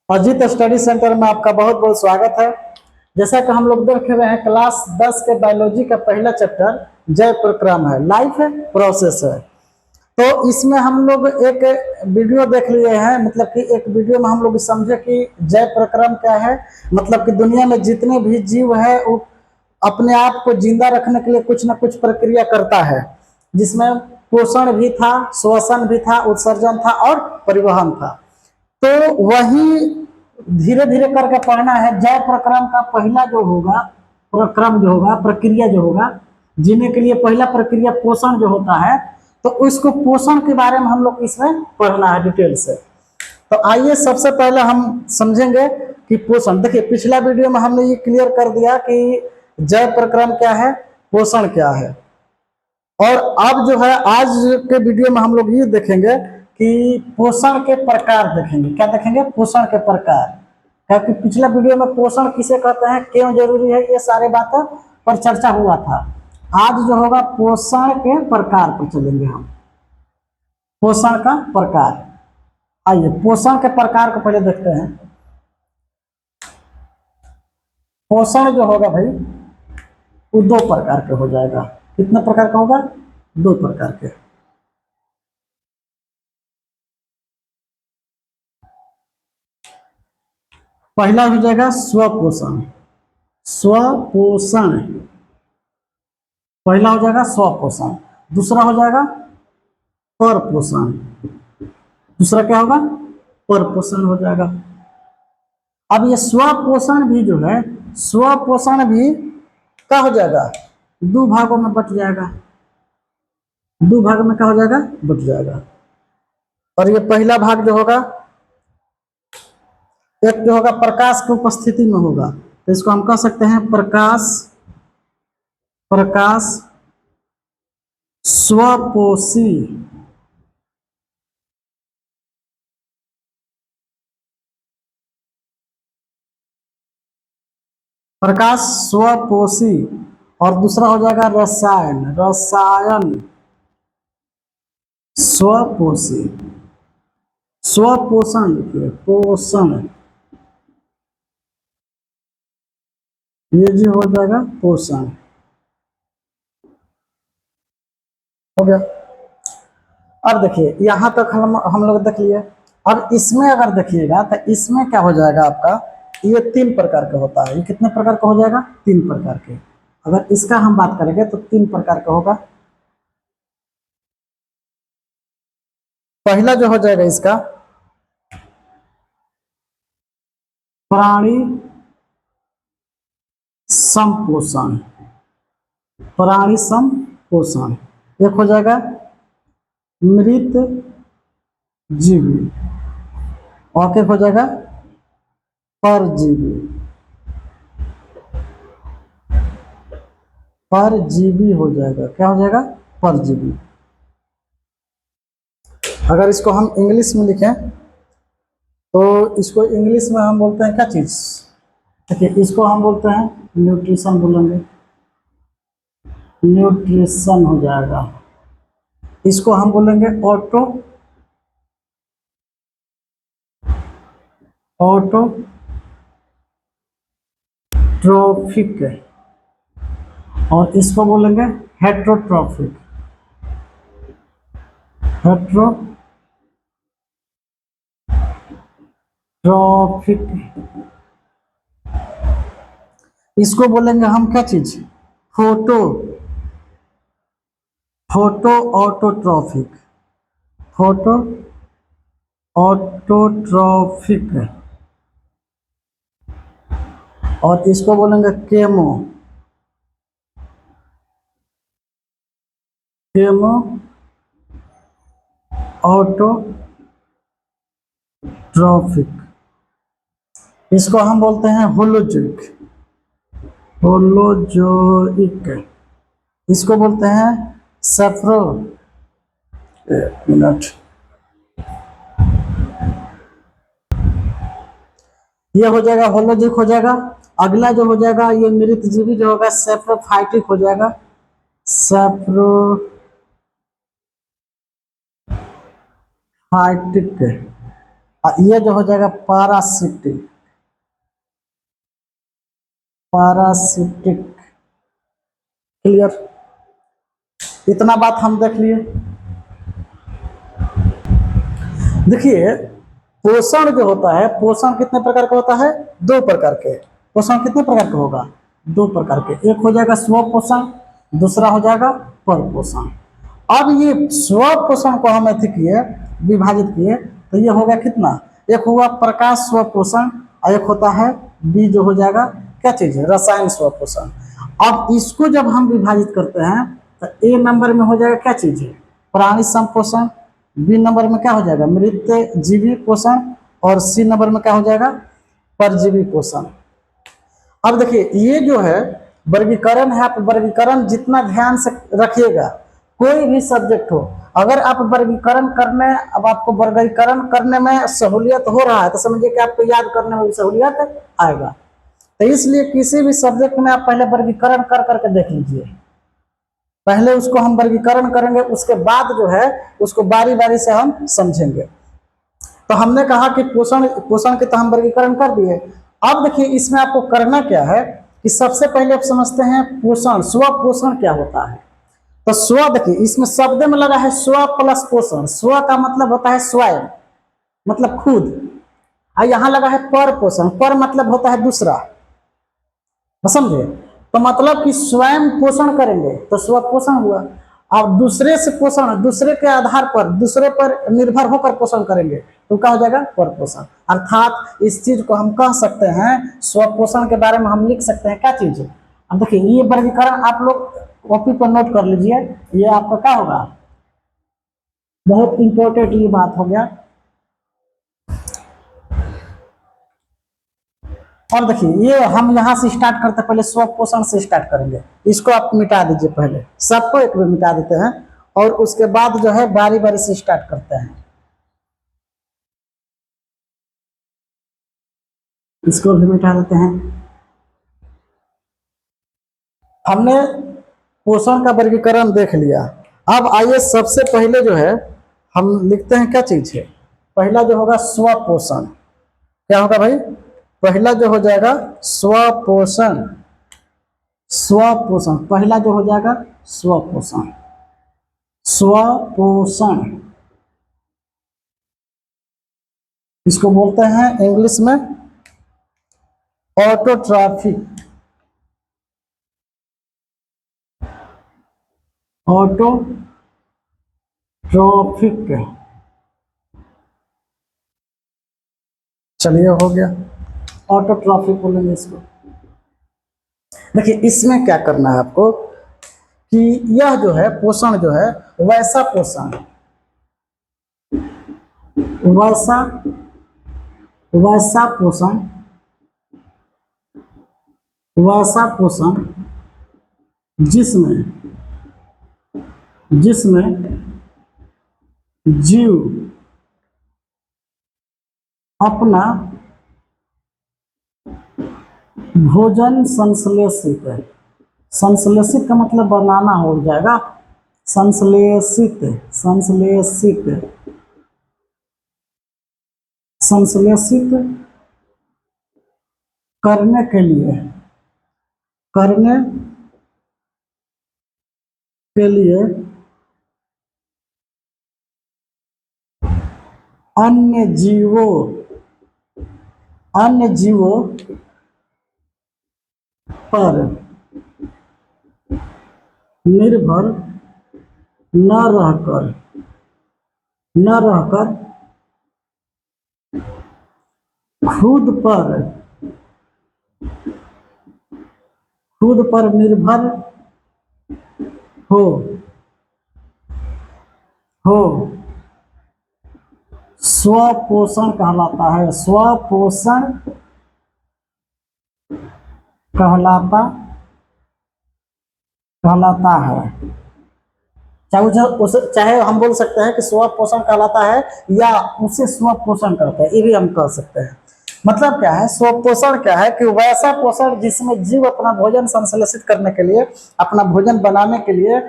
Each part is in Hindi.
अजीत स्टडी सेंटर में आपका बहुत बहुत स्वागत है। जैसा कि हम लोग देख रहे हैं, क्लास 10 के बायोलॉजी का पहला चैप्टर जैव प्रक्रम है, लाइफ है, प्रोसेस है। तो इसमें हम लोग एक वीडियो देख लिए हैं, मतलब कि एक वीडियो में हम लोग समझे कि जैव प्रक्रम क्या है। मतलब कि दुनिया में जितने भी जीव है वो अपने आप को जिंदा रखने के लिए कुछ ना कुछ प्रक्रिया करता है, जिसमें पोषण भी था, श्वसन भी था, उत्सर्जन था और परिवहन था। तो वही धीरे धीरे करके पढ़ना है। जैव प्रक्रम का पहला जो होगा, प्रक्रम जो होगा, प्रक्रिया जो होगा, जीने के लिए पहला प्रक्रिया पोषण जो होता है, तो उसको पोषण के बारे में हम लोग इसमें पढ़ना है डिटेल से। तो आइए सबसे पहले हम समझेंगे कि पोषण। देखिए, पिछला वीडियो में हमने ये क्लियर कर दिया कि जैव प्रक्रम क्या है, पोषण क्या है। और अब जो है आज के वीडियो में हम लोग ये देखेंगे कि पोषण के प्रकार देखेंगे। क्या देखेंगे? पोषण के प्रकार। क्योंकि पिछला वीडियो में पोषण किसे कहते हैं, क्यों जरूरी है, ये सारे बातों पर चर्चा हुआ था। आज जो होगा पोषण के प्रकार पर चलेंगे हम। पोषण का प्रकार। आइए पोषण के प्रकार को पहले देखते हैं। पोषण जो होगा भाई वो दो प्रकार के हो जाएगा। कितने प्रकार का होगा? दो प्रकार के। पहला हो जाएगा स्वपोषण। स्वपोषण पहला हो जाएगा स्वपोषण। दूसरा हो जाएगा परपोषण। दूसरा क्या होगा? परपोषण हो जाएगा। अब ये स्वपोषण भी जो है, स्वपोषण भी क्या हो जाएगा? दो भागों में बट जाएगा। दो भाग में क्या हो जाएगा? बट जाएगा। और ये पहला भाग जो होगा, एक जो होगा प्रकाश की उपस्थिति में होगा, तो इसको हम कह सकते हैं प्रकाश प्रकाश स्वपोषी। प्रकाश स्वपोषी। और दूसरा हो जाएगा रसायन। रसायन स्वपोषी। स्वपोषण लिखिए, पोषण। ये जो हो जाएगा पोषण। हो गया। अब देखिए यहां तक हम लोग देख लिए। अब इसमें अगर देखिएगा तो इसमें क्या हो जाएगा आपका, ये तीन प्रकार का होता है। ये कितने प्रकार का हो जाएगा? तीन प्रकार के। अगर इसका हम बात करेंगे तो तीन प्रकार का होगा। पहला जो हो जाएगा इसका प्राणी संपोषण। प्राणी संपोषण। एक हो जाएगा मृत जीवी। और क्या हो जाएगा? परजीवी। परजीवी हो जाएगा। क्या हो जाएगा? परजीवी। अगर इसको हम इंग्लिश में लिखें तो इसको इंग्लिश में हम बोलते हैं क्या चीज? देखिए, इसको हम बोलते हैं न्यूट्रिशन बोलेंगे। न्यूट्रिशन हो जाएगा। इसको हम बोलेंगे ऑटो ऑटोट्रोफिक। और इसको बोलेंगे हेट्रोट्रॉफिक। हेट्रोट्रॉफिक। इसको बोलेंगे हम क्या चीज? Photo photo autotrophic. Photo autotrophic. और इसको बोलेंगे केमो केमो ऑटोट्रॉफिक। इसको हम बोलते हैं होलोजोइक। होलोजोइक। इसको बोलते हैं सेफ्रो। एक मिनट। ये हो जाएगा होलोजोइक हो जाएगा। अगला जो हो जाएगा ये मृत जीवी जो होगा सेप्रोफाइटिक हो जाएगा। सेप्रोफाइटिक। ये जो हो जाएगा पारासिटिक, पारासिटिक। क्लियर, इतना बात हम देख लिए। देखिए पोषण जो होता है, पोषण कितने प्रकार का होता है? दो प्रकार के। पोषण कितने प्रकार का होगा? दो प्रकार के। एक हो जाएगा स्व पोषण, दूसरा हो जाएगा पर पोषण। अब ये स्व पोषण को हम ऐसे किए, विभाजित किए, तो ये होगा कितना? एक हुआ प्रकाश स्व पोषण और एक होता है बी जो हो जाएगा क्या चीज है? रसायन स्व पोषण। अब इसको जब हम विभाजित करते हैं तो ए नंबर में हो जाएगा क्या चीज है? प्राणी संपोषण। बी नंबर में क्या हो जाएगा? मृत जीवी पोषण। और सी नंबर में क्या हो जाएगा? परजीवी पोषण। अब देखिए ये जो है वर्गीकरण है, आप वर्गीकरण जितना ध्यान से रखिएगा, कोई भी सब्जेक्ट हो, अगर आप वर्गीकरण करने, अब आपको वर्गीकरण करने में सहूलियत हो रहा है तो समझिए कि आपको याद करने में भी सहूलियत आएगा। तो इसलिए किसी भी सब्जेक्ट में आप पहले वर्गीकरण कर करके देख लीजिए। पहले उसको हम वर्गीकरण करेंगे, उसके बाद जो है उसको बारी बारी से हम समझेंगे। तो हमने कहा कि पोषण, पोषण के तो हम वर्गीकरण कर दिए। अब देखिए इसमें आपको करना क्या है कि सबसे पहले आप समझते हैं पोषण, स्व पोषण क्या होता है। तो स्व देखिए इसमें शब्द में लगा है स्व प्लस पोषण। स्व का मतलब होता है स्वयं, मतलब खुद, और यहाँ लगा है पर पोषण। पर मतलब होता है दूसरा, समझे? तो मतलब कि स्वयं पोषण करेंगे तो स्व पोषण हुआ। अब दूसरे से पोषण, दूसरे के आधार पर, दूसरे पर निर्भर होकर पोषण करेंगे तो क्या हो जाएगा? पर पोषण। अर्थात इस चीज को हम कह सकते हैं, स्व पोषण के बारे में हम लिख सकते हैं क्या चीज? अब देखिए ये वर्गीकरण आप लोग कॉपी पर नोट कर लीजिए, ये आपका क्या होगा? बहुत इंपॉर्टेंट ये बात हो गया। और देखिए ये हम यहाँ से स्टार्ट करते हैं, पहले स्व पोषण से स्टार्ट करेंगे। इसको आप मिटा दीजिए, पहले सबको एक बार मिटा देते हैं और उसके बाद जो है बारी बारी से स्टार्ट करते हैं। इसको भी मिटा देते हैं। हमने पोषण का वर्गीकरण देख लिया। अब आइए सबसे पहले जो है हम लिखते हैं क्या चीज है? पहला जो होगा स्व पोषण। क्या होगा भाई? पहला जो हो जाएगा स्व पोषण। स्व पोषण पहला जो हो जाएगा स्व पोषण। स्व पोषण इसको बोलते हैं इंग्लिश में ऑटोट्रॉफिक। ऑटोट्रॉफिक, चलिए हो गया, ऑटोट्रॉफिक बोलेंगे इसको। देखिए इसमें क्या करना है आपको कि यह जो है पोषण जो है वैसा पोषण, वैसा वैसा पोषण, वैसा पोषण जिसमें जिसमें जीव अपना भोजन संश्लेषित है। संश्लेषित का मतलब बनाना हो जाएगा, संश्लेषित, संश्लेषित, संश्लेषित करने के लिए, करने के लिए अन्य जीवों पर निर्भर न रहकर खुद पर निर्भर हो स्वपोषण कहलाता है। स्वपोषण कहलाता है। चाहे हम बोल सकते हैं कि स्व पोषण कहलाता है या उसे स्व पोषण करते हैं, ये भी हम कह सकते हैं। मतलब क्या है? स्व पोषण क्या है कि वैसा पोषण जिसमें जीव अपना भोजन संश्लेषित करने के लिए, अपना भोजन बनाने के लिए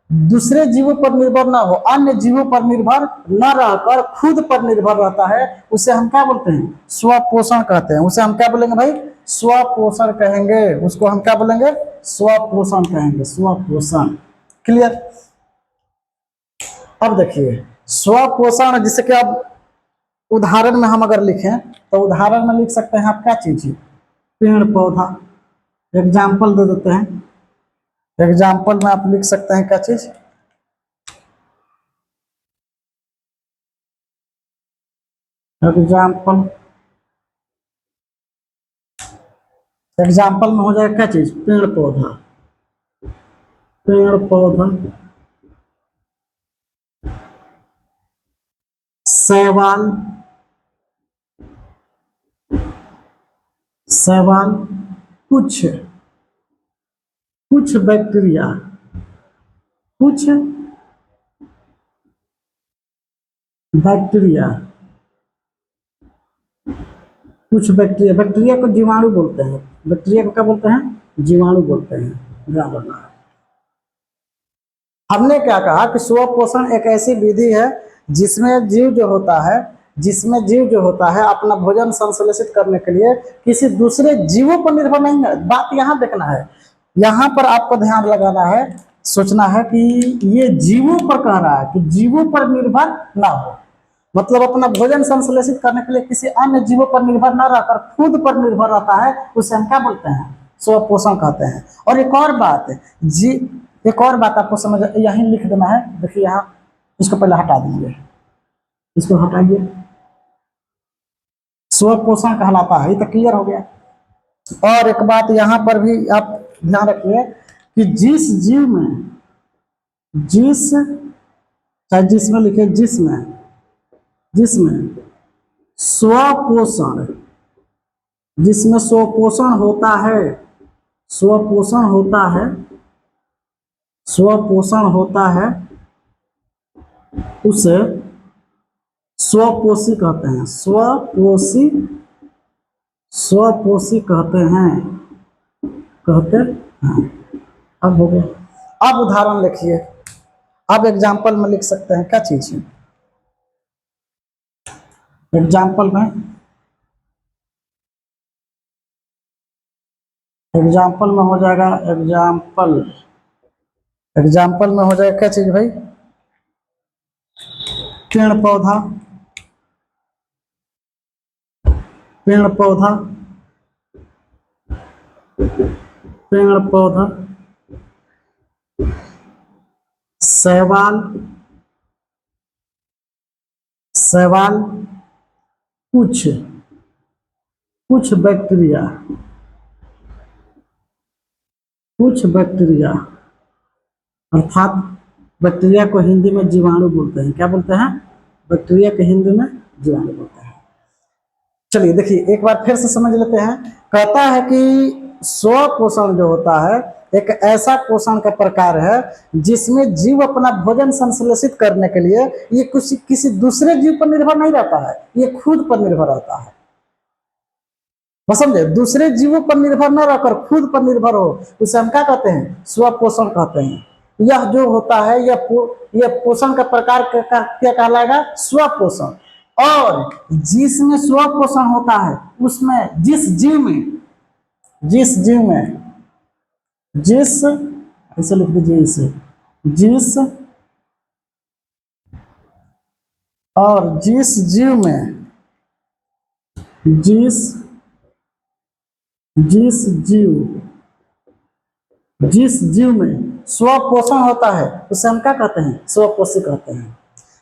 दूसरे जीवों पर निर्भर ना हो, अन्य जीवों पर निर्भर न रहकर खुद पर निर्भर रहता है, उसे हम क्या बोलते हैं? स्वपोषण कहते हैं। उसे हम क्या बोलेंगे भाई? स्वपोषण कहेंगे। उसको हम क्या बोलेंगे? स्वपोषण कहेंगे, स्वपोषण। क्लियर? अब देखिए स्वपोषण, जिससे कि अब उदाहरण में हम अगर लिखें तो उदाहरण में लिख सकते हैं आप क्या चीज? पेड़ पौधा। एग्जाम्पल दे देते हैं। एग्जाम्पल में आप लिख सकते हैं क्या चीज? एग्जाम्पल, एग्जाम्पल में हो जाएगा क्या चीज? पेड़ पौधा। पेड़ पौधा, शैवाल, शैवाल, कुछ कुछ बैक्टीरिया, कुछ बैक्टीरिया, कुछ बैक्टीरिया। बैक्टीरिया को जीवाणु बोलते हैं। बैक्टीरिया को क्या बोलते हैं? जीवाणु बोलते हैं। बराबर ना। हमने क्या कहा कि स्वपोषण एक ऐसी विधि है जिसमें जीव जो होता है, जिसमें जीव जो होता है अपना भोजन संश्लेषित करने के लिए किसी दूसरे जीवों पर निर्भर नहीं है। बात यहाँ देखना है, यहाँ पर आपको ध्यान लगाना है, सोचना है कि ये जीवों पर कह रहा है कि जीवों पर निर्भर ना हो, मतलब अपना भोजन संश्लेषित करने के लिए किसी अन्य जीवों पर निर्भर न रहकर खुद पर निर्भर रहता है, उसे हम क्या बोलते हैं? स्वपोषण कहते हैं। और एक और बात जी, एक और बात आपको समझ यहीं लिख देना है। देखिए यहाँ, इसको पहले हटा दीजिए, इसको हटाइए। स्वपोषण कहलाता है, ये तो क्लियर हो गया। और एक बात यहाँ पर भी आप ध्यान रखिए कि जिस जीव में, जिस, चाहे जिसमें लिखे, जिसमें, जिसमें स्वपोषण, जिसमें स्वपोषण होता है, स्वपोषण होता है, स्वपोषण होता है, उसे स्वपोषी कहते हैं। स्वपोषी, स्वपोषी कहते हैं, कहते हैं। अब हो गया। अब उदाहरण लिखिए। अब एग्जाम्पल में लिख सकते हैं क्या चीज है? एग्जाम्पल में, एग्जाम्पल में हो जाएगा, एग्जाम्पल, एग्जाम्पल में हो जाएगा क्या चीज भाई? पेड़ पौधा, पेड़ पौधा, पेड़ पौधा, शैवाल, शैवाल, कुछ कुछ बैक्टीरिया, कुछ बैक्टीरिया, अर्थात बैक्टीरिया को हिंदी में जीवाणु बोलते हैं। क्या बोलते हैं? बैक्टीरिया को हिंदी में जीवाणु बोलते हैं। चलिए देखिए एक बार फिर से समझ लेते हैं। कहता है कि स्वपोषण जो होता है एक ऐसा पोषण का प्रकार है जिसमें जीव अपना भोजन संश्लेषित करने के लिए ये किसी दूसरे जीव पर निर्भर नहीं रहता है, ये खुद पर निर्भर रहता है। समझे? दूसरे जीवों पर निर्भर न रहकर खुद पर निर्भर हो, उसे हम क्या कहते हैं? स्वपोषण कहते हैं। यह जो होता है यह पोषण का प्रकार क्या कहलाएगा? स्वपोषण। और जिसमें स्वपोषण होता है उसमें, जिस जीव में, जिस जीव में, जिस, ऐसे लिख दीजिए इसे, जिस, और जिस जीव में, जिस, जिस जीव, जिस जीव में स्वपोषण होता है उसे हम क्या कहते हैं? स्वपोषी कहते हैं।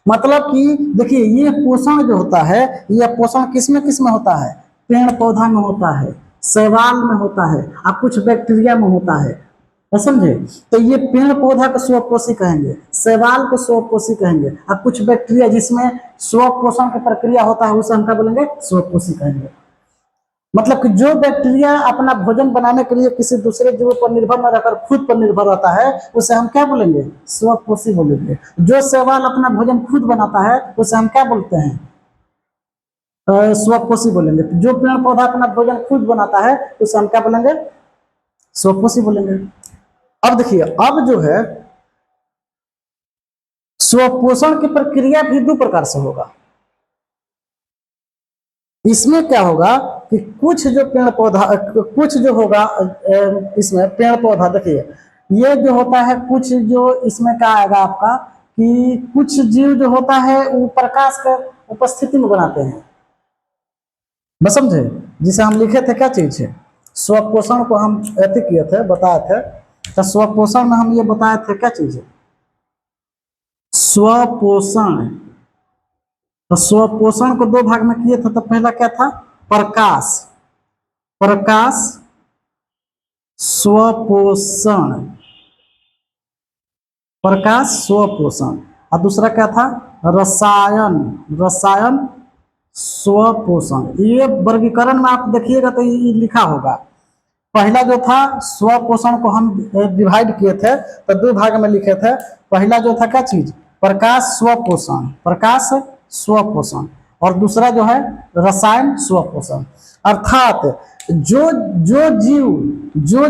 मतलब कि देखिए ये पोषण जो होता है, यह पोषण किसमें किसमें होता है? पेड़ पौधा में होता है, शैवाल में होता है, और कुछ बैक्टीरिया में होता है। समझे? तो ये पेड़ पौधा को स्वपोषी कहेंगे, शैवाल को स्वपोषी कहेंगे, और कुछ बैक्टीरिया जिसमें स्वपोषण की प्रक्रिया होता है उसे हम क्या बोलेंगे? स्वपोषी कहेंगे। मतलब कि जो बैक्टीरिया अपना भोजन बनाने के लिए किसी दूसरे जीव पर निर्भर न रहकर खुद पर निर्भर रहता है उसे हम क्या बोलेंगे? स्वपोषी बोलेंगे। जो शैवाल अपना भोजन खुद बनाता है उसे हम क्या बोलते हैं? स्वपोषी बोलेंगे। जो पेड़ पौधा अपना भोजन खुद बनाता है उसे हम क्या बोलेंगे? स्वपोषी बोलेंगे। अब देखिए, अब जो है स्वपोषण की प्रक्रिया भी दो प्रकार से होगा। इसमें क्या होगा कि कुछ जो पेड़ पौधा, कुछ जो होगा इसमें पेड़ पौधा, देखिए ये जो होता है, कुछ जो इसमें क्या आएगा आपका कि कुछ जीव जो होता है वो प्रकाश के उपस्थिति में बनाते हैं, बस समझे। जिसे हम लिखे थे क्या चीज है, स्वपोषण को हम ऐसे किए थे, बताए थे। तो स्वपोषण में हम ये बताए थे क्या चीज है, स्वपोषण। तो स्वपोषण को दो भाग में किए थे। तो पहला क्या था, प्रकाश, प्रकाश स्वपोषण, प्रकाश स्वपोषण। और दूसरा क्या था, रसायन, रसायन स्वपोषण। ये वर्गीकरण में आप देखिएगा तो ये लिखा होगा। पहला जो था स्वपोषण को हम डिवाइड किए थे, तो दो भाग में लिखे थे। पहला जो था क्या चीज, प्रकाश स्वपोषण, प्रकाश स्वपोषण। और दूसरा जो है रसायन स्वपोषण। अर्थात जो जो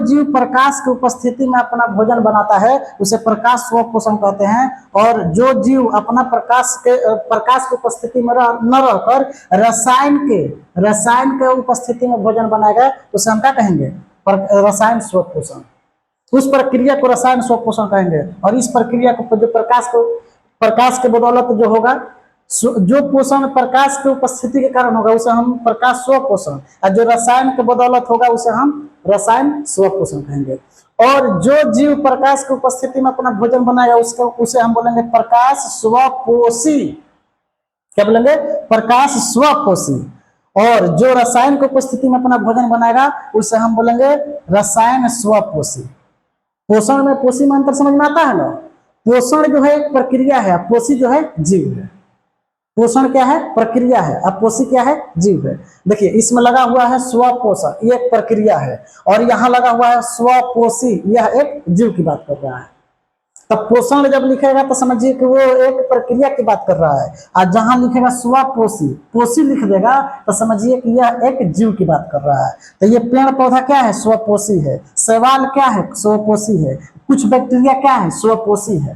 जीव प्रकाश की उपस्थिति में अपना भोजन बनाता है उसे प्रकाश स्वपोषण कहते हैं। और जो जीव अपना प्रकाश की उपस्थिति में न रहकर रसायन के उपस्थिति में भोजन बनाएगा उसे हम क्या कहेंगे, रसायन स्वपोषण। उस प्रक्रिया को रसायन स्वपोषण कहेंगे। और इस प्रक्रिया को जो प्रकाश के बदौलत जो होगा, जो पोषण प्रकाश की उपस्थिति के कारण होगा उसे हम प्रकाश स्वपोषण, और जो रसायन के बदौलत होगा उसे हम रसायन स्वपोषण कहेंगे। और जो जीव प्रकाश की उपस्थिति में अपना भोजन बनाएगा उसे हम बोलेंगे प्रकाश स्वपोषी। क्या बोलेंगे, प्रकाश स्वपोषी। और जो रसायन की उपस्थिति में अपना भोजन बनाएगा उसे हम बोलेंगे रसायन स्वपोषी। पोषण में पोषी में अंतर समझ में आता है ना। पोषण जो है एक प्रक्रिया है, पोषी जो है जीव है। पोषण क्या है, प्रक्रिया है, अब पोषी क्या है, जीव है। देखिए इसमें लगा हुआ है स्वपोषण, ये एक प्रक्रिया है। और यहाँ लगा हुआ है स्वपोषी, यह एक जीव की बात कर रहा है। तब पोषण जब लिखेगा तो समझिए कि वो एक प्रक्रिया की बात कर रहा है। और जहां लिखेगा स्वपोषी, पोषी लिख देगा तो समझिए कि यह एक जीव की बात कर रहा है। तो ये पेड़ पौधा क्या है, स्वपोषी है। शैवाल क्या है, स्वपोषी है। कुछ बैक्टीरिया क्या है, स्वपोषी है।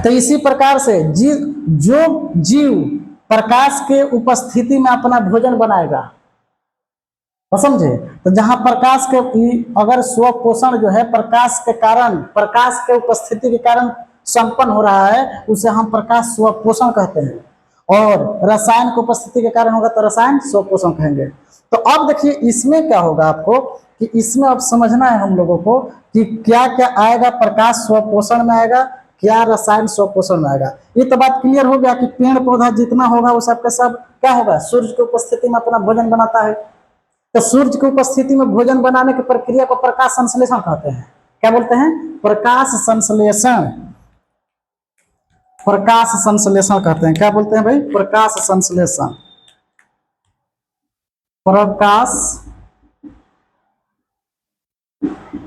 तो इसी प्रकार से जो जीव प्रकाश के उपस्थिति में अपना भोजन बनाएगा, समझे। तो जहां प्रकाश के, अगर स्वपोषण जो है प्रकाश के कारण, प्रकाश के उपस्थिति के कारण संपन्न हो रहा है उसे हम प्रकाश स्वपोषण कहते हैं। और रसायन की उपस्थिति के कारण होगा तो रसायन स्वपोषण कहेंगे। तो अब देखिए इसमें क्या होगा आपको कि इसमें अब समझना है हम लोगों को कि क्या क्या आएगा, प्रकाश स्वपोषण में आएगा, क्या रसायन स्वपोषण में आएगा। ये तो बात क्लियर हो गया कि पेड़ पौधा जितना होगा वो सबके सब क्या होगा, सूर्य की उपस्थिति में अपना भोजन बनाता है। तो सूर्य की उपस्थिति में भोजन बनाने की प्रक्रिया को प्रकाश संश्लेषण कहते हैं। क्या बोलते हैं, प्रकाश संश्लेषण, प्रकाश संश्लेषण कहते हैं। क्या बोलते हैं भाई, प्रकाश संश्लेषण, प्रकाश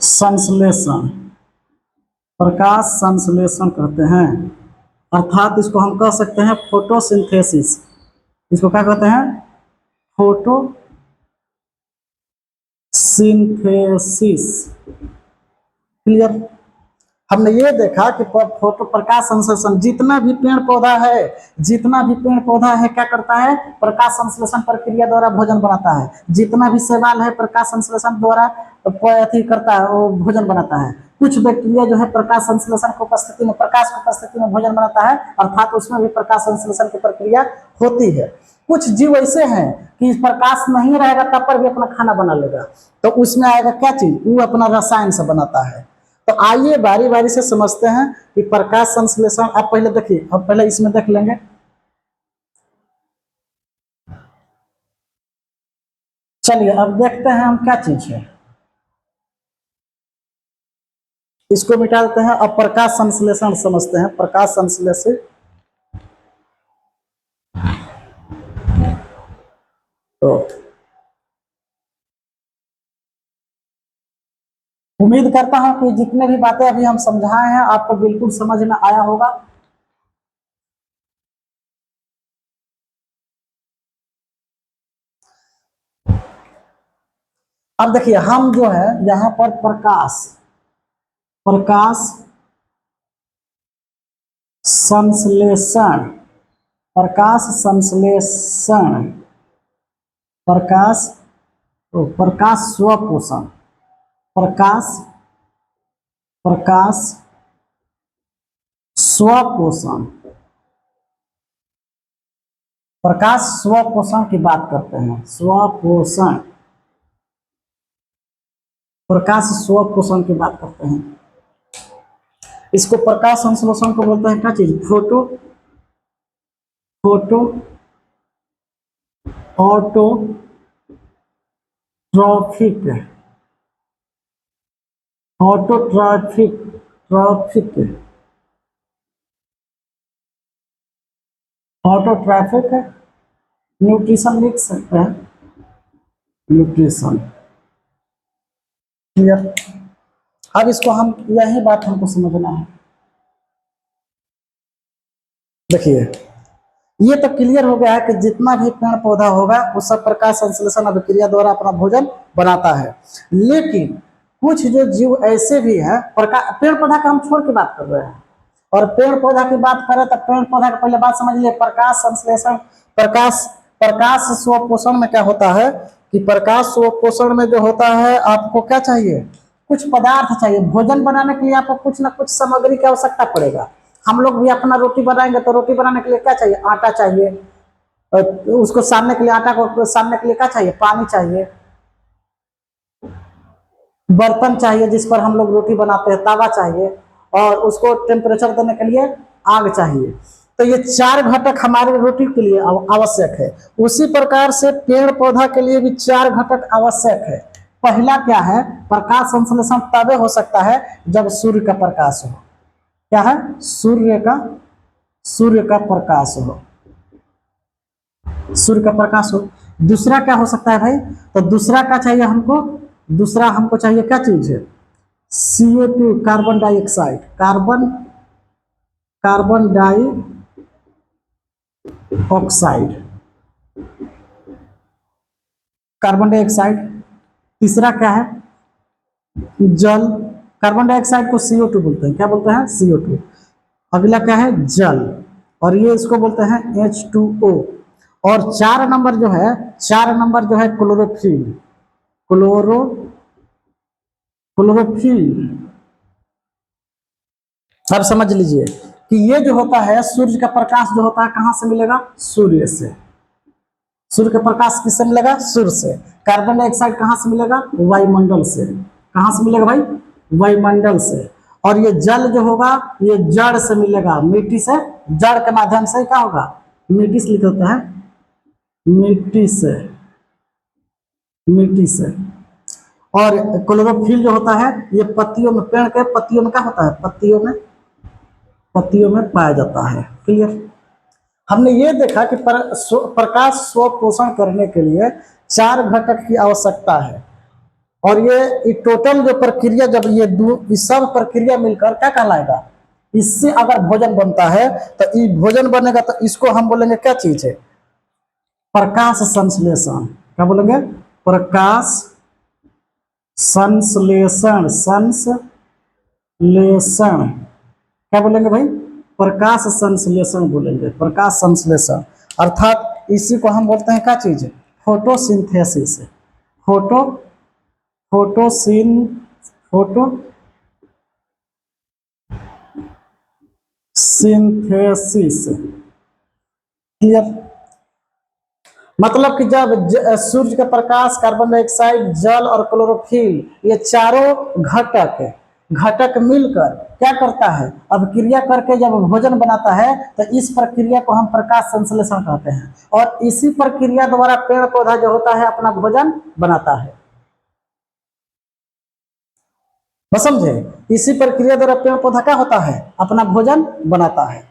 संश्लेषण, प्रकाश संश्लेषण कहते हैं। अर्थात इसको हम कह सकते हैं फोटोसिंथेसिस। इसको क्या कहते हैं, फोटो सिंथेसिस। क्लियर। हमने ये देखा कि फोटो प्रकाश संश्लेषण, जितना भी पेड़ पौधा है, जितना भी पेड़ पौधा है क्या करता है, प्रकाश संश्लेषण प्रक्रिया द्वारा भोजन बनाता है। जितना भी शैवाल है प्रकाश संश्लेषण द्वारा अथी करता है, वो भोजन बनाता है। कुछ बैक्टीरिया जो है प्रकाश संश्लेषण की उपस्थिति में, प्रकाश की उपस्थिति में भोजन बनाता है, अर्थात उसमें भी प्रकाश संश्लेषण की प्रक्रिया होती है। कुछ जीव ऐसे हैं कि प्रकाश नहीं रहेगा तब पर भी अपना खाना बना लेगा, तो उसमें आएगा क्या चीज, वो अपना रसायन से बनाता है। तो आइए बारी बारी से समझते हैं कि प्रकाश संश्लेषण। आप पहले देखिए, अब पहले इसमें देख लेंगे। चलिए अब देखते हैं हम क्या चीज है, इसको मिटा देते हैं। अब प्रकाश संश्लेषण समझते हैं। प्रकाश संश्लेषण, तो उम्मीद करता हूं कि जितने भी बातें अभी हम समझाए हैं आपको बिल्कुल समझ में आया होगा। अब देखिए हम जो है यहाँ पर प्रकाश, प्रकाश संश्लेषण, प्रकाश संश्लेषण, प्रकाश प्रकाश स्वपोषण, प्रकाश प्रकाश स्वपोषण, प्रकाश स्वपोषण की बात करते हैं। स्वपोषण, प्रकाश स्वपोषण की बात करते हैं। इसको प्रकाश संश्लेषण को बोलते हैं क्या चीज? Photo photo autotrophic, autotrophic trophic autotrophic nutrition लिख सकते हैं, न्यूट्रिशन। क्लियर? अब इसको हम, यही बात हमको समझना है। देखिए, ये तो क्लियर हो गया है कि जितना भी पेड़ पौधा होगा वो सब प्रकाश संश्लेषण अभिक्रिया द्वारा अपना भोजन बनाता है। लेकिन कुछ जो जीव ऐसे भी है, पेड़ पौधा का हम छोड़ के बात कर रहे हैं, और पेड़ पौधा की बात करें तो पेड़ पौधा की पहले बात समझ लिए। प्रकाश संश्लेषण, प्रकाश प्रकाश स्वपोषण में क्या होता है कि प्रकाश स्वपोषण में जो होता है, आपको क्या चाहिए? कुछ पदार्थ चाहिए। भोजन बनाने के लिए आपको कुछ ना कुछ सामग्री की आवश्यकता पड़ेगा। हम लोग भी अपना रोटी बनाएंगे तो रोटी बनाने के लिए क्या चाहिए? आटा चाहिए। उसको सानने के लिए, आटा को सानने के लिए क्या चाहिए? पानी चाहिए। बर्तन चाहिए जिस पर हम लोग रोटी बनाते हैं, तवा चाहिए, और उसको टेम्परेचर देने के लिए आग चाहिए। तो ये चार घटक हमारे रोटी के लिए आवश्यक है। उसी प्रकार से पेड़ पौधा के लिए भी चार घटक आवश्यक है। पहला क्या है? प्रकाश संश्लेषण तबे हो सकता है जब सूर्य का प्रकाश हो। क्या है? सूर्य का प्रकाश हो, सूर्य का प्रकाश हो। दूसरा क्या हो सकता है भाई? तो दूसरा क्या चाहिए हमको? दूसरा हमको चाहिए क्या चीज है? CO2, carbon dioxide, carbon dioxide, carbon dioxide. तीसरा क्या है? जल। कार्बन डाइऑक्साइड को CO2 बोलते हैं। क्या बोलते हैं? CO2। अगला क्या है? जल, और ये इसको बोलते हैं H2O। और चार नंबर जो है क्लोरोफिल, क्लोरोफिल। अब समझ लीजिए कि ये जो होता है, सूर्य का प्रकाश जो होता है कहां से मिलेगा? सूर्य से। सूर्य का प्रकाश किससे मिलेगा? सूर्य से। कार्बन डाइऑक्साइड कहां से मिलेगा? वायुमंडल से। कहां से मिलेगा भाई? वायुमंडल से। और ये जल जो होगा ये जड़ से मिलेगा, मिट्टी से। जड़ के माध्यम से क्या होगा? मिट्टी से लिखा होता है, मिट्टी से, मिट्टी से। और क्लोरोफिल जो होता है ये पत्तियों में, पेड़ के पत्तियों में क्या होता है? पत्तियों में पाया जाता है। क्लियर? हमने ये देखा कि प्रकाश स्वपोषण करने के लिए चार घटक की आवश्यकता है। और ये टोटल जो प्रक्रिया, जब ये सब प्रक्रिया मिलकर क्या कहलाएगा? इससे अगर भोजन बनता है तो ये भोजन बनेगा, तो इसको हम बोलेंगे क्या चीज है? प्रकाश संश्लेषण। क्या बोलेंगे? प्रकाश संश्लेषण, संश्लेषण। क्या बोलेंगे भाई? प्रकाश संश्लेषण बोलेंगे, प्रकाश संश्लेषण। अर्थात इसी को हम बोलते हैं क्या चीज? फोटोसिंथेसिस। फोटोसिंथेसिस। क्लियर? मतलब कि जब सूर्य का प्रकाश, कार्बन डाइऑक्साइड, जल और क्लोरोफिल, ये चारों घटक मिलकर क्या करता है? अभिक्रिया करके जब भोजन बनाता है, तो इस प्रक्रिया को हम प्रकाश संश्लेषण कहते हैं। और इसी प्रक्रिया द्वारा पेड़ पौधा जो होता है अपना भोजन बनाता है। बस समझे? इसी प्रक्रिया द्वारा पेड़ पौधा क्या होता है? अपना भोजन बनाता है।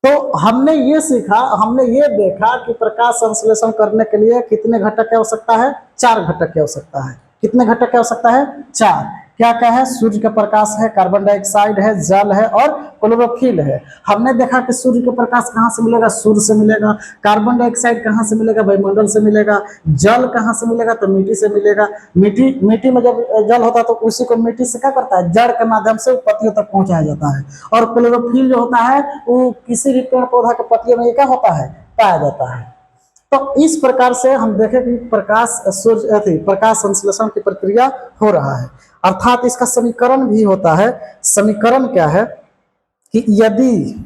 तो हमने ये सीखा, हमने ये देखा कि प्रकाश संश्लेषण करने के लिए कितने घटक की आवश्यकता है? चार घटक की आवश्यकता है। कितने घटक की आवश्यकता है? चार। क्या क्या है? सूर्य का प्रकाश है, कार्बन डाइऑक्साइड है, जल है और क्लोरोफिल है। हमने देखा कि सूर्य का प्रकाश कहाँ से मिलेगा? सूर्य से मिलेगा। कार्बन डाइऑक्साइड कहाँ से मिलेगा? वायुमंडल से मिलेगा। जल कहाँ से मिलेगा? तो मिट्टी से मिलेगा। मिट्टी मिट्टी में जब जल होता है तो उसी को मिट्टी से क्या करता है? जड़ के माध्यम से पत्तियों तक पहुंचाया जाता है। और क्लोरोफिल जो होता है वो किसी भी पेड़ पौधा के पत्तियों में क्या होता है? पाया जाता है। तो इस प्रकार से हम देखें कि प्रकाश संश्लेषण की प्रक्रिया हो रहा है। अर्थात इसका समीकरण भी होता है। समीकरण क्या है कि यदि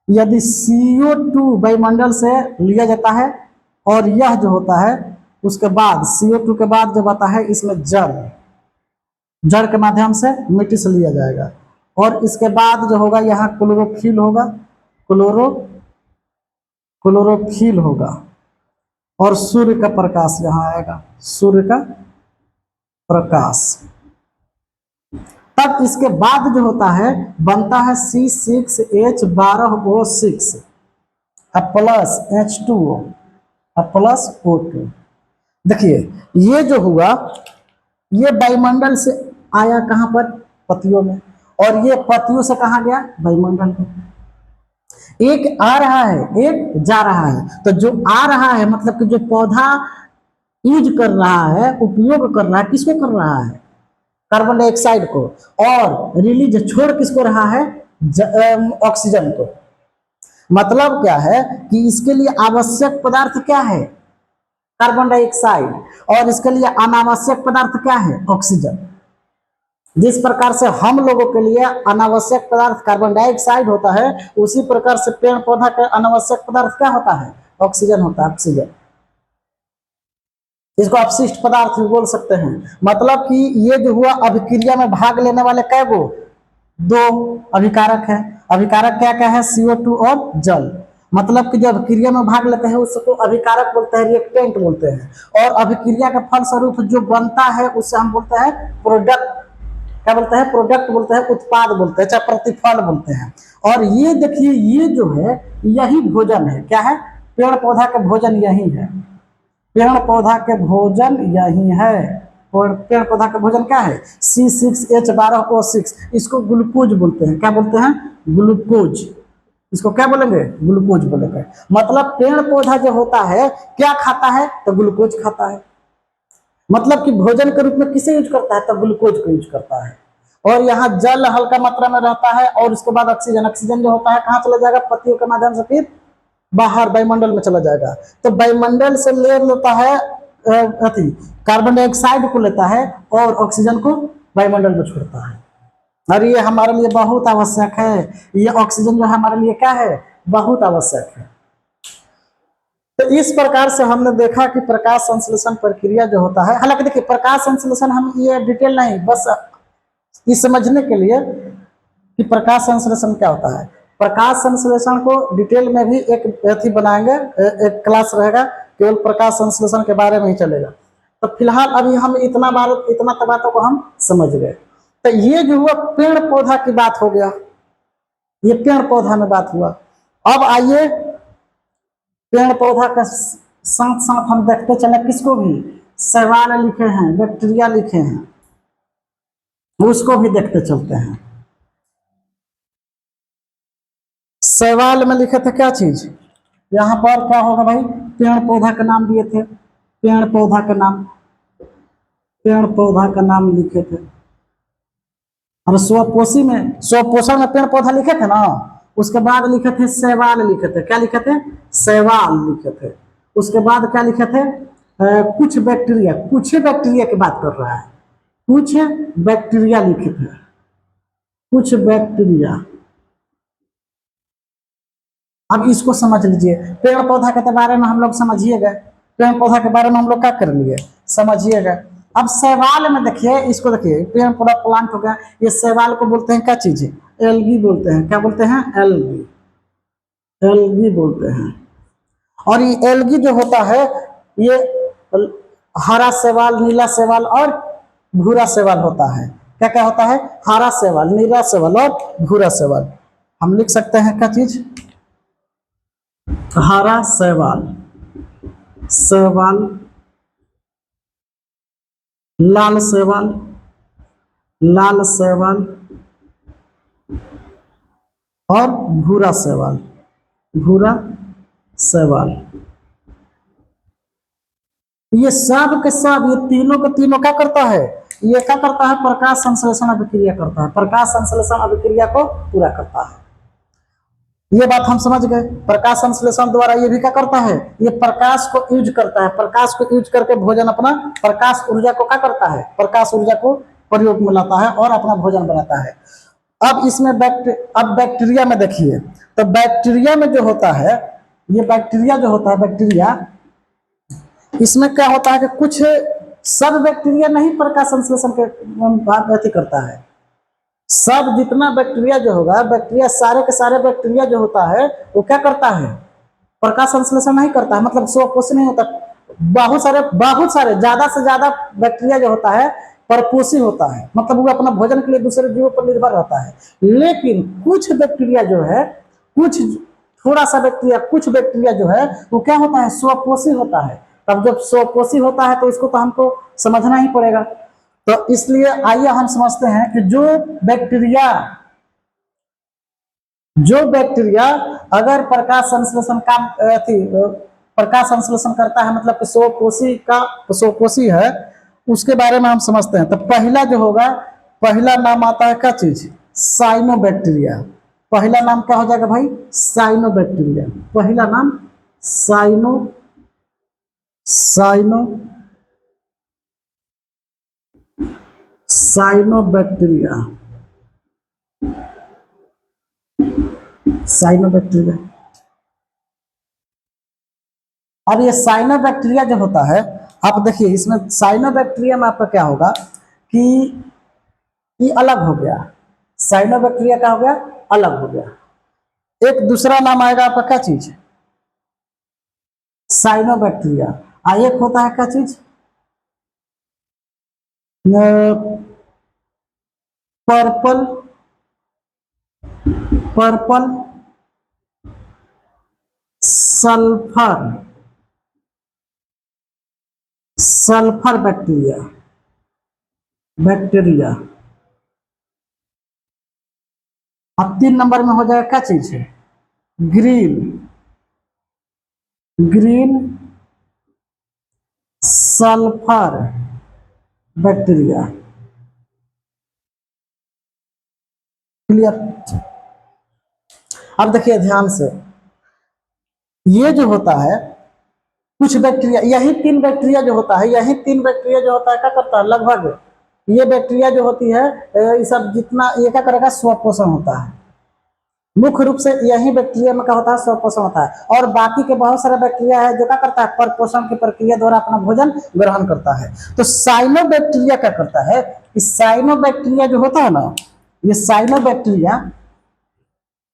यदि CO2 वायुमंडल से लिया जाता है और यह जो होता है उसके बाद CO2 के बाद जब आता है इसमें जड़ के माध्यम से मिट्टी से लिया जाएगा और इसके बाद जो होगा यहाँ क्लोरोफिल होगा, क्लोरोफिल होगा और सूर्य का प्रकाश यहाँ आएगा, सूर्य का प्रकाश। तब इसके बाद जो होता है बनता है C6H12O6 plus H2O plus O2। देखिए ये जो हुआ ये वायुमंडल से आया कहाँ पर? पत्तियों में, और ये पत्तियों से कहाँ गया? वायुमंडल में। एक आ रहा है एक जा रहा है, तो जो आ रहा है मतलब कि जो पौधा यूज कर रहा है, उपयोग कर रहा है, किसको कर रहा है? कार्बन डाइऑक्साइड को, और रिलीज छोड़ किसको रहा है? ऑक्सीजन को। मतलब क्या है कि इसके लिए आवश्यक पदार्थ क्या है? कार्बन डाइऑक्साइड, और इसके लिए अनावश्यक पदार्थ क्या है? ऑक्सीजन। जिस प्रकार से हम लोगों के लिए अनावश्यक पदार्थ कार्बन डाइऑक्साइड होता है, उसी प्रकार से पेड़ पौधा का अनावश्यक पदार्थ क्या होता है? ऑक्सीजन होता है, ऑक्सीजन। इसको अपशिष्ट पदार्थ भी बोल सकते हैं। मतलब कि ये जो हुआ अभिक्रिया में भाग लेने वाले कै गो? दो अभिकारक है। अभिकारक क्या क्या है? CO2 और जल। मतलब कि जो अभिक्रिया में भाग लेते हैं उसको अभिकारक बोलते हैं, रिएक्टेंट बोलते हैं। और अभिक्रिया के फलस्वरूप जो बनता है उससे हम बोलते हैं प्रोडक्ट। क्या बोलते हैं? प्रोडक्ट बोलते हैं, उत्पाद बोलते हैं, चाहे प्रतिफल बोलते हैं। और ये देखिए ये जो है यही भोजन है। क्या है? पेड़ पौधा का भोजन यही है। पेड़ पौधा के भोजन यही है। पेड़ पौधा का भोजन क्या है? C6H12O6। इसको ग्लूकोज बोलते हैं। क्या बोलते हैं? ग्लूकोज। इसको क्या बोलेंगे? ग्लूकोज बोलेंगे। मतलब पेड़ पौधा जो होता है क्या खाता है? तो ग्लूकोज खाता है। मतलब कि भोजन के रूप में किसे यूज करता है? तो ग्लूकोज को यूज करता है। और यहाँ जल हल्का मात्रा में रहता है और उसके बाद ऑक्सीजन। ऑक्सीजन जो होता है कहाँ चला जाएगा? पत्तियों के माध्यम से फिर बाहर वायुमंडल में चला जाएगा। तो वायुमंडल से ले लेता है कार्बन डाइऑक्साइड को लेता है और ऑक्सीजन को वायुमंडल में छोड़ता है। और ये हमारे लिए बहुत आवश्यक है। ये ऑक्सीजन जो हमारे लिए क्या है? बहुत आवश्यक है। तो इस प्रकार से हमने देखा कि प्रकाश संश्लेषण प्रक्रिया जो होता है, हालांकि देखिए प्रकाश संश्लेषण हम ये डिटेल नहीं, बस इस समझने के लिए कि प्रकाश संश्लेषण क्या होता है। प्रकाश संश्लेषण को डिटेल में भी एक अथी बनाएंगे, एक क्लास रहेगा केवल प्रकाश संश्लेषण के बारे में ही चलेगा। तो फिलहाल अभी हम इतना बातों को हम समझ गए। तो ये जो हुआ पेड़ पौधा की बात हो गया, ये पेड़ पौधा में बात हुआ। अब आइए पेड़ पौधा का साथ साथ हम देखते चले किसको भी, शैवाल लिखे हैं, बैक्टीरिया लिखे हैं, उसको भी देखते चलते हैं। शैवाल में लिखे थे क्या चीज? यहाँ पर क्या होगा भाई? पेड़ पौधा का नाम दिए थे, पेड़ पौधा का नाम लिखे थे। और स्वपोषण में पेड़ पौधा लिखे थे ना, उसके बाद लिखे थे शैवाल लिखे थे। क्या लिखे थे? शैवाल लिखे थे। उसके बाद क्या लिखे थे? कुछ बैक्टीरिया की बात कर रहा है, कुछ बैक्टीरिया लिखे थे, कुछ बैक्टीरिया। अब इसको समझ लीजिए, पेड़ पौधा के बारे में हम लोग समझिए गए, पेड़ पौधा के बारे में हम लोग क्या कर लिए? समझिए गए। अब शैवाल में देखिए, इसको देखिए, पेड़ पौधा प्लांट हो गया, ये शैवाल को बोलते हैं क्या चीज? एल्गी बोलते हैं। क्या बोलते हैं? एल्गी, एल्गी बोलते हैं। और ये एल्गी जो होता है ये हरा शैवाल, नीला शैवाल और भूरा शैवाल होता है। क्या क्या होता है? हरा शैवाल, नीला शैवाल और भूरा शैवाल। हम लिख सकते हैं क्या चीज? हरा शैवाल, लाल शैवाल लाल शैवाल और भूरा शैवाल, भूरा शैवाल। ये सब के सब, ये तीनों के तीनों क्या करता है, ये क्या करता है, प्रकाश संश्लेषण अभिक्रिया करता है, प्रकाश संश्लेषण अभिक्रिया को पूरा करता है। ये बात हम समझ गए। प्रकाश संश्लेषण द्वारा ये भी क्या करता है, ये प्रकाश को यूज करता है, प्रकाश को यूज करके भोजन अपना, प्रकाश ऊर्जा को क्या करता है, प्रकाश ऊर्जा को प्रयोग में लाता है और अपना भोजन बनाता है। अब इसमें अब बैक्टीरिया में देखिए, तो बैक्टीरिया में जो होता है, ये बैक्टीरिया जो होता है, बैक्टीरिया, इसमें क्या होता है कि कुछ सब बैक्टीरिया नहीं प्रकाश संश्लेषण के करता है। सब जितना बैक्टीरिया जो होगा, बैक्टीरिया सारे के सारे बैक्टीरिया जो होता है वो क्या करता है, प्रकाश संश्लेषण नहीं करता है, मतलब स्वपोषी नहीं होता। बहुत सारे ज्यादा से ज्यादा बैक्टीरिया जो होता है परपोषी होता है, मतलब वो अपना भोजन के लिए दूसरे जीवों पर निर्भर रहता है। लेकिन कुछ बैक्टीरिया जो है, कुछ थोड़ा सा बैक्टीरिया, कुछ बैक्टीरिया जो है वो क्या होता है, स्वपोषी होता है। तब जब स्वपोषी होता है तो इसको तो हमको समझना ही पड़ेगा। तो इसलिए आइए हम समझते हैं कि जो बैक्टीरिया अगर प्रकाश संश्लेषण का प्रकाश संश्लेषण करता है, मतलब स्वपोषी है, उसके बारे में हम समझते हैं। तो पहला जो होगा, पहला नाम आता है क्या चीज, साइनोबैक्टीरिया। पहला नाम क्या हो जाएगा भाई, साइनोबैक्टीरिया। पहला नाम साइनोबैक्टीरिया। अब ये साइनोबैक्टीरिया जो होता है, आप देखिए इसमें साइनोबैक्टीरिया में आपका क्या होगा कि ये अलग हो गया, साइनोबैक्टीरिया क्या हो गया, अलग हो गया। एक दूसरा नाम आएगा आपका क्या चीज, साइनोबैक्टीरिया। एक होता है क्या चीज, पर्पल सल्फर बैक्टीरिया। अब 3 नंबर में हो जाएगा क्या चीज है, ग्रीन सल्फर बैक्टीरिया। क्लियर। अब देखिए ध्यान से, ये जो होता है कुछ बैक्टीरिया, यही 3 बैक्टीरिया जो होता है, क्या करता है, लगभग ये बैक्टीरिया जो होती है, ये सब जितना ये क्या करेगा, स्वपोषण होता है। मुख्य रूप से यही बैक्टीरिया में क्या होता है, स्वपोषण होता है। और बाकी के बहुत सारे बैक्टीरिया है जो क्या करता है, परपोषण की प्रक्रिया द्वारा अपना भोजन ग्रहण करता है। तो साइनोबैक्टीरिया क्या करता है, इस साइनोबैक्टीरिया जो होता है ना, ये साइनोबैक्टीरिया,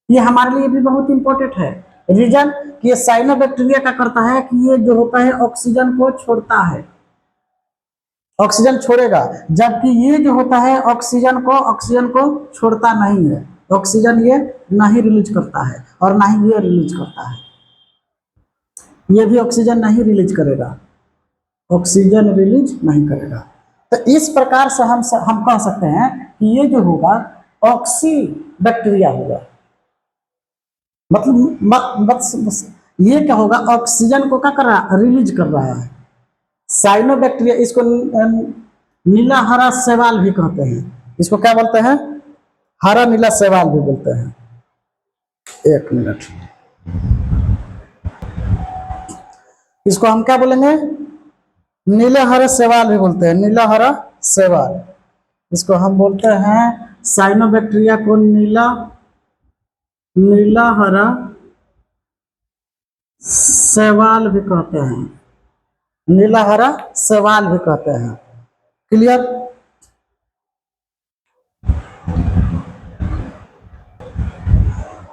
ये हमारे लिए भी बहुत इंपॉर्टेंट है। रीजन कि ये साइनोबैक्टीरिया क्या करता है कि ये जो होता है ऑक्सीजन को छोड़ता है, ऑक्सीजन छोड़ेगा, जबकि ये जो होता है ऑक्सीजन को छोड़ता नहीं है। ऑक्सीजन ये नहीं रिलीज करता है और ना ही ये रिलीज करता है, ये भी ऑक्सीजन नहीं रिलीज करेगा, ऑक्सीजन रिलीज नहीं करेगा। तो इस प्रकार से हम कह सकते हैं कि ये जो होगा ऑक्सी बैक्टीरिया होगा। मतलब ये क्या होगा, ऑक्सीजन को क्या कर रहा है, रिलीज कर रहा है। साइनोबैक्टीरिया, इसको नीला हरा शैवाल भी कहते हैं। इसको क्या बोलते हैं, हरा नीला शैवाल भी बोलते हैं। 1 मिनट, इसको हम क्या बोलेंगे, नीले हरे शैवाल भी बोलते हैं, नीला हरा शैवाल। इसको हम बोलते हैं साइनोबैक्टीरिया को नीला हरा शैवाल भी कहते हैं, नीला हरा शैवाल भी कहते हैं। क्लियर।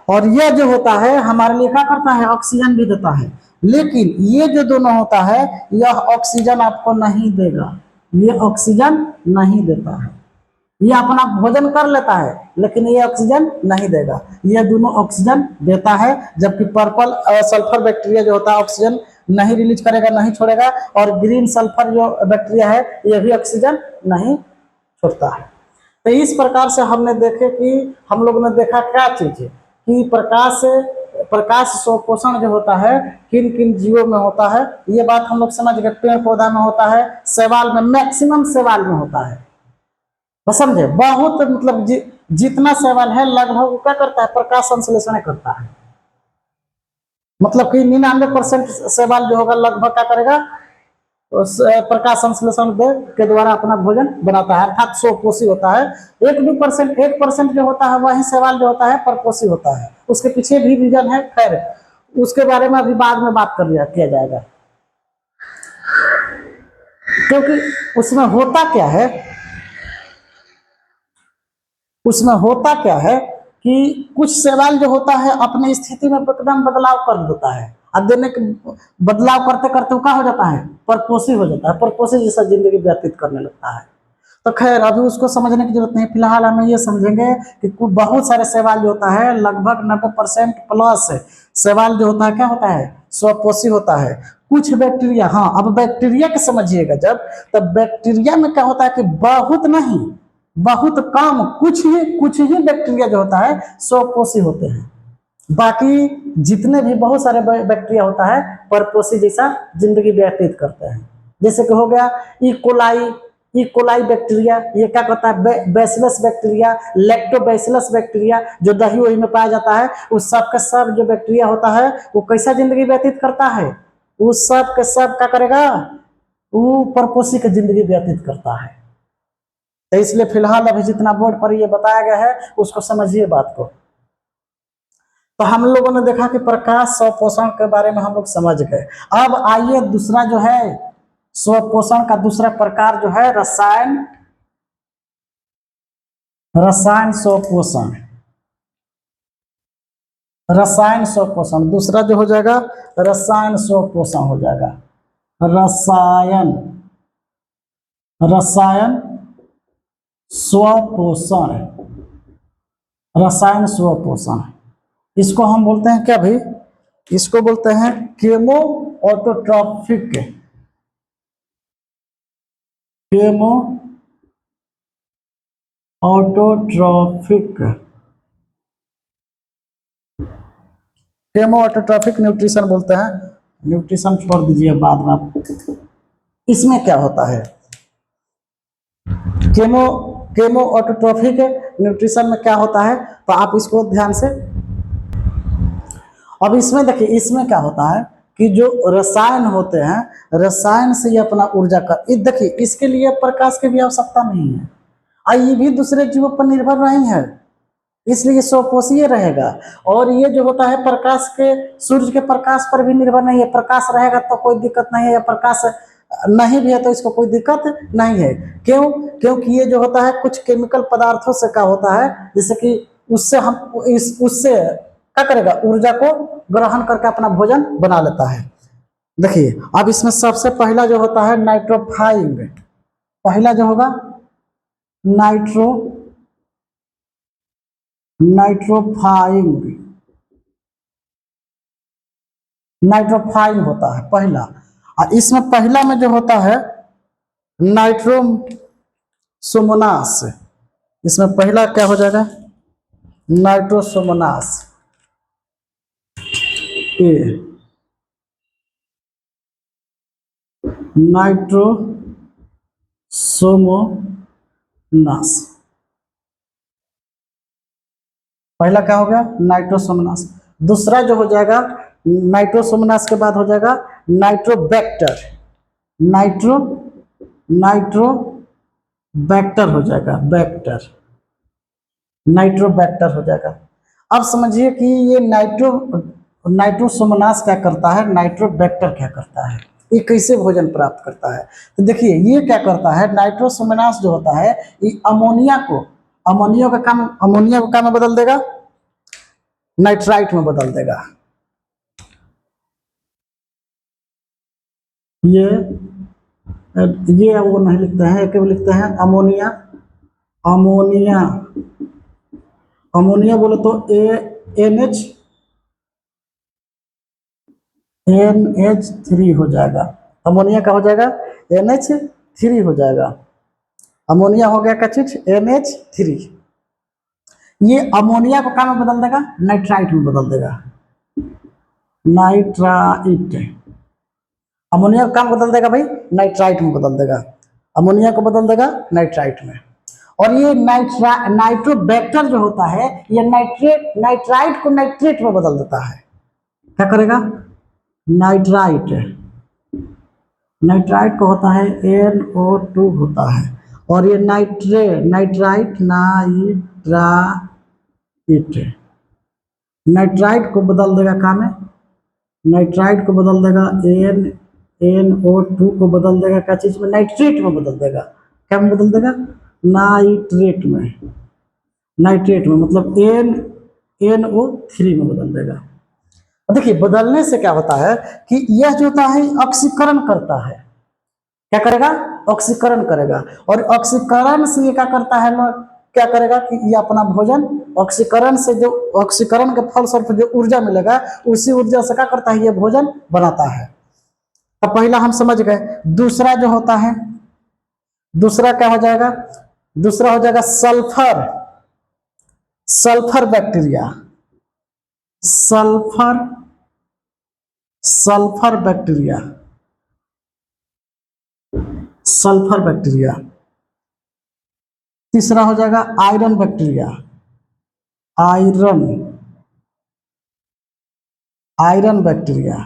और यह जो होता है हमारे लिए क्या करता है, ऑक्सीजन भी देता है। लेकिन ये जो दोनों होता है, यह ऑक्सीजन आपको नहीं देगा, ये ऑक्सीजन नहीं देता है। ये अपना भोजन कर लेता है लेकिन ये ऑक्सीजन नहीं देगा, ये दोनों ऑक्सीजन देता है। जबकि पर्पल सल्फर बैक्टीरिया जो होता है ऑक्सीजन नहीं रिलीज करेगा, नहीं छोड़ेगा। और ग्रीन सल्फर जो बैक्टीरिया है ये भी ऑक्सीजन नहीं छोड़ता है। तो इस प्रकार से हमने देखे कि हम लोगों ने देखा क्या चीज है कि प्रकाश स्वपोषण जो होता है किन किन जीवों में होता है, ये बात हम लोग समझ गए। पेड़ पौधा में होता है, शैवाल में, मैक्सिमम शैवाल में होता है, बस समझे। बहुत मतलब जितना शैवाल है लगभग वो क्या करता है, प्रकाश संश्लेषण करता है। मतलब कि 99% शैवाल जो होगा लगभग क्या करेगा, उस प्रकाश संश्लेषण के द्वारा अपना भोजन बनाता है, अर्थात स्वपोषी होता है। 1% जो होता है वही शैवाल जो होता है परपोषी होता है। उसके पीछे भी रीजन है, खैर उसके बारे में अभी बाद में बात किया जाएगा। क्योंकि उसमें होता क्या है, उसमें होता क्या है कि कुछ शैवाल जो होता है अपनी स्थिति में एकदम बदलाव कर देता है, अब देने के बदलाव करते करते वो क्या हो जाता है, परपोषी हो जाता है, परपोषी जैसा जिंदगी व्यतीत करने लगता है। तो खैर अभी उसको समझने की जरूरत नहीं, फिलहाल हम ये समझेंगे कि बहुत सारे शैवाल जो होता है लगभग 90% प्लस शैवाल जो होता है क्या होता है, स्वपोषी होता है। कुछ बैक्टीरिया, हाँ अब बैक्टीरिया के समझिएगा जब, तब बैक्टीरिया में क्या होता है कि बहुत नहीं, बहुत कम, कुछ ही बैक्टीरिया जो होता है स्वपोषी होते हैं। बाकी जितने भी बहुत सारे बैक्टीरिया होता है परपोषी जैसा जिंदगी व्यतीत करते हैं। जैसे कि हो गया इकोलाई बैक्टीरिया, ये क्या करता है, बैसिलस बैक्टीरिया, लैक्टोबैसिलस बैक्टीरिया जो दही वही में पाया जाता है, उस सब का सब जो बैक्टीरिया होता है वो कैसा जिंदगी व्यतीत करता है, उस सब के सब क्या करेगा, वो परपोषी की जिंदगी व्यतीत करता है। तो इसलिए फिलहाल अभी जितना बोर्ड पर ये बताया गया है उसको समझिए बात को। तो हम लोगों ने देखा कि प्रकाश स्वपोषण के बारे में हम लोग समझ गए। अब आइए दूसरा जो है स्वपोषण का दूसरा प्रकार जो है रसायन स्वपोषण। रसायन स्वपोषण दूसरा जो हो जाएगा, रसायन स्वपोषण हो जाएगा। रसायन स्वपोषण, रसायन स्वपोषण, इसको हम बोलते हैं क्या भाई, इसको बोलते हैं chemo autotrophic, chemo autotrophic, chemo autotrophic nutrition बोलते हैं। न्यूट्रिशन छोड़ दीजिए बाद में आप। इसमें क्या होता है, केमो केमो ऑटोट्रॉफिक न्यूट्रिशन में क्या होता है, तो आप इसको ध्यान से, अब इसमें देखिए इसमें क्या होता है कि जो रसायन होते हैं, रसायन से ये अपना ऊर्जा का, देखिए इसके लिए प्रकाश की भी आवश्यकता नहीं है, और ये भी दूसरे जीवों पर निर्भर नहीं है, इसलिए स्वपोषीय रहेगा। और ये जो होता है प्रकाश के, सूर्य के प्रकाश पर भी निर्भर नहीं है, प्रकाश रहेगा तो कोई दिक्कत नहीं है, या प्रकाश नहीं भी है तो इसको कोई दिक्कत नहीं है। क्यों, क्योंकि ये जो होता है कुछ केमिकल पदार्थों से क्या होता है, जैसे कि उससे हम उससे क्या करेगा, ऊर्जा को ग्रहण करके अपना भोजन बना लेता है। देखिए अब इसमें सबसे पहला जो होता है नाइट्रोफाइंग, पहला जो होगा नाइट्रोफाइंग, नाइट्रोफाइंग होता है पहला। और इसमें पहला में जो होता है नाइट्रोसोमोनास, इसमें पहला क्या हो जाएगा, नाइट्रोसोमोनास, ए नाइट्रोसोमोनास, पहला क्या हो गया नाइट्रोसोमोनास। दूसरा जो हो जाएगा नाइट्रोसोमोनास के बाद हो जाएगा नाइट्रोबैक्टर, नाइट्रो नाइट्रोबैक्टर हो जाएगा, बैक्टर, नाइट्रोबैक्टर हो जाएगा। अब समझिए कि ये नाइट्रोसोमोनास क्या करता है, नाइट्रोबैक्टर क्या करता है, ये कैसे भोजन प्राप्त करता है। तो देखिए ये क्या करता है, नाइट्रोसोमोनास जो होता है ये अमोनिया का काम में बदल देगा, नाइट्राइट में बदल देगा। ये वो नहीं लिखते हैं, केवल लिखते हैं अमोनिया, अमोनिया, अमोनिया बोले तो NH3 हो जाएगा, अमोनिया का हो जाएगा NH3 हो जाएगा। अमोनिया हो गया क्या चीज, NH3। ये अमोनिया को क्या में बदल देगा, नाइट्राइट में बदल देगा, नाइट्राइट। अमोनिया को क्या में बदल देगा भाई, नाइट्राइट में बदल देगा, अमोनिया को बदल देगा नाइट्राइट में। और ये नाइट्रोबैक्टर जो होता है ये नाइट्राइट को नाइट्रेट में बदल देता है। क्या करेगा, नाइट्राइट को होता है NO2 होता है, और ये नाइट्राइट को बदल देगा क्या में, नाइट्राइट को बदल देगा NO2 को बदल देगा क्या चीज में, नाइट्रेट में बदल देगा। क्या में बदल देगा, नाइट्रेट में मतलब NO3 में बदल देगा। देखिए बदलने से क्या होता है कि यह जो होता है ऑक्सीकरण करता है। क्या करेगा, ऑक्सीकरण करेगा, और ऑक्सीकरण से ये क्या करता है, क्या करेगा कि ये अपना भोजन ऑक्सीकरण से, जो ऑक्सीकरण के फलस्वरूप जो ऊर्जा मिलेगा उसी ऊर्जा से क्या करता है, ये भोजन बनाता है। तो पहला हम समझ गए। दूसरा जो होता है, दूसरा क्या हो जाएगा, दूसरा हो जाएगा सल्फर बैक्टीरिया, सल्फर बैक्टीरिया। तीसरा हो जाएगा आयरन बैक्टीरिया, आयरन बैक्टीरिया।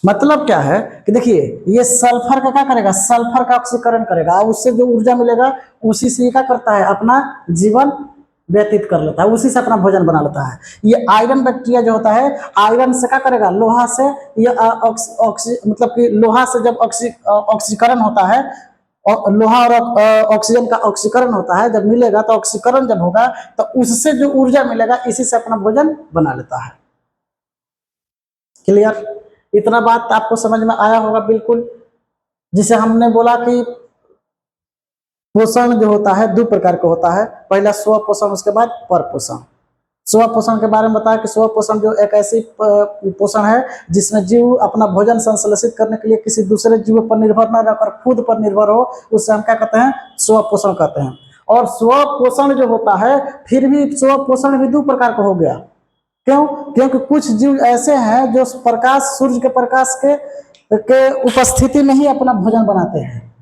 मतलब क्या है कि देखिए ये सल्फर का क्या करेगा, सल्फर का ऑक्सीकरण करेगा, उससे जो ऊर्जा मिलेगा उसी से क्या करता है, अपना जीवन व्यतीत कर लेता है, उसी से अपना भोजन बना लेता है। ये आयरन बैक्टीरिया जो होता है, आयरन से क्या करेगा, लोहा से, ये मतलब कि लोहा से जब ऑक्सीकरण होता है, और लोहा और ऑक्सीजन का ऑक्सीकरण होता है, जब मिलेगा तो ऑक्सीकरण जब होगा तो उससे जो ऊर्जा मिलेगा इसी से अपना भोजन बना लेता है। क्लियर, इतना बात आपको समझ में आया होगा बिल्कुल। जिसे हमने बोला कि पोषण जो होता है दो प्रकार का होता है, पहला स्व पोषण, उसके बाद पर पोषण। स्व पोषण के बारे में बताया कि स्व पोषण जो एक ऐसी पोषण है जिसमें जीव अपना भोजन संश्लेषित करने के लिए किसी दूसरे जीव पर निर्भर न रहकर खुद पर निर्भर हो, उससे हम क्या कहते हैं, स्व पोषण कहते हैं। और स्व पोषण जो होता है, फिर भी स्व पोषण भी दो प्रकार का हो गया। क्यों, क्योंकि कुछ जीव ऐसे हैं जो प्रकाश, सूर्य के प्रकाश के उपस्थिति में ही अपना भोजन बनाते हैं,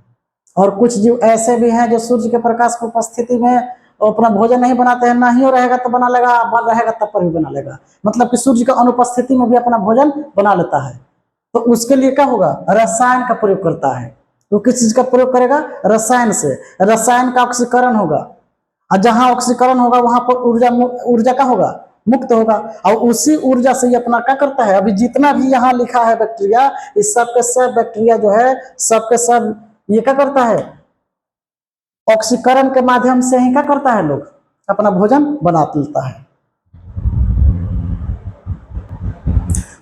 और कुछ जीव ऐसे भी हैं जो सूर्य के प्रकाश की उपस्थिति में अपना भोजन नहीं बनाते हैं, ना ही रहेगा तो बना लेगा, बन रहेगा तब पर भी बना लेगा, मतलब कि सूर्य की अनुपस्थिति में भी अपना भोजन बना लेता है। तो उसके लिए क्या होगा, रसायन का प्रयोग करता है। तो किस चीज का प्रयोग करेगा, रसायन से, रसायन का ऑक्सीकरण होगा, और जहां ऑक्सीकरण होगा वहां पर ऊर्जा का होगा, मुक्त होगा, और उसी ऊर्जा से ये अपना क्या करता है, अभी जितना भी यहाँ लिखा है बैक्टीरिया, इस सब के सब बैक्टीरिया जो है, सबके सब ये क्या करता है, ऑक्सीकरण के माध्यम से ही क्या करता है, लोग अपना भोजन बना लेता है।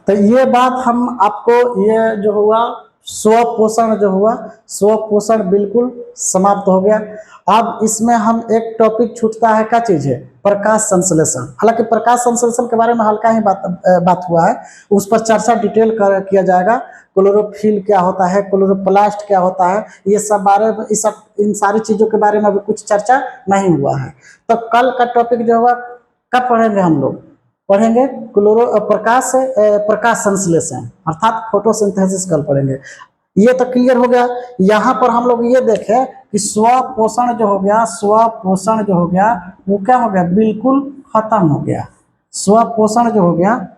तो ये बात हम आपको, ये जो हुआ स्व पोषण जो हुआ, स्व पोषण बिल्कुल समाप्त हो गया। अब इसमें हम एक टॉपिक छूटता है, क्या चीज है, प्रकाश संश्लेषण। हालांकि प्रकाश संश्लेषण के बारे में हल्का ही बात हुआ है, उस पर चर्चा डिटेल किया जाएगा। क्लोरोफिल क्या होता है, क्लोरोप्लास्ट क्या होता है, ये सब बारे में, इन सारी चीजों के बारे में अभी कुछ चर्चा नहीं हुआ है। तो कल का टॉपिक जो होगा, कब पढ़ेंगे हम लोग, पढ़ेंगे प्रकाश संश्लेषण अर्थात फोटोसिंथेसिस कल पढ़ेंगे। ये तो क्लियर हो गया। यहाँ पर हम लोग ये देखें कि स्व पोषण जो हो गया, स्व पोषण जो हो गया वो क्या हो गया, बिल्कुल खत्म हो गया। स्व पोषण जो हो गया,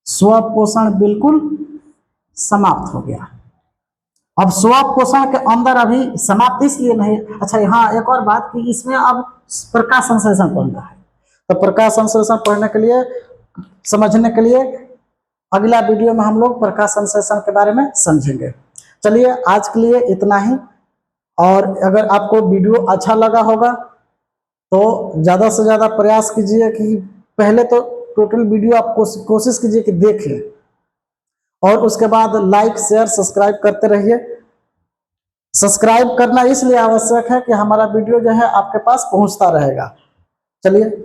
स्व पोषण बिल्कुल समाप्त हो गया। अब स्व पोषण के अंदर अभी समाप्त इसलिए नहीं, अच्छा हाँ एक और बात कि इसमें अब प्रकाश संश्लेषण पढ़ना है। तो प्रकाश संश्लेषण पढ़ने के लिए, समझने के लिए अगला वीडियो में हम लोग प्रकाश संश्लेषण के बारे में समझेंगे। चलिए आज के लिए इतना ही, और अगर आपको वीडियो अच्छा लगा होगा तो ज़्यादा से ज़्यादा प्रयास कीजिए कि पहले तो टोटल वीडियो आप कोशिश कीजिए कि देखें, और उसके बाद लाइक शेयर सब्सक्राइब करते रहिए। सब्सक्राइब करना इसलिए आवश्यक है कि हमारा वीडियो जो है आपके पास पहुंचता रहेगा। चलिए।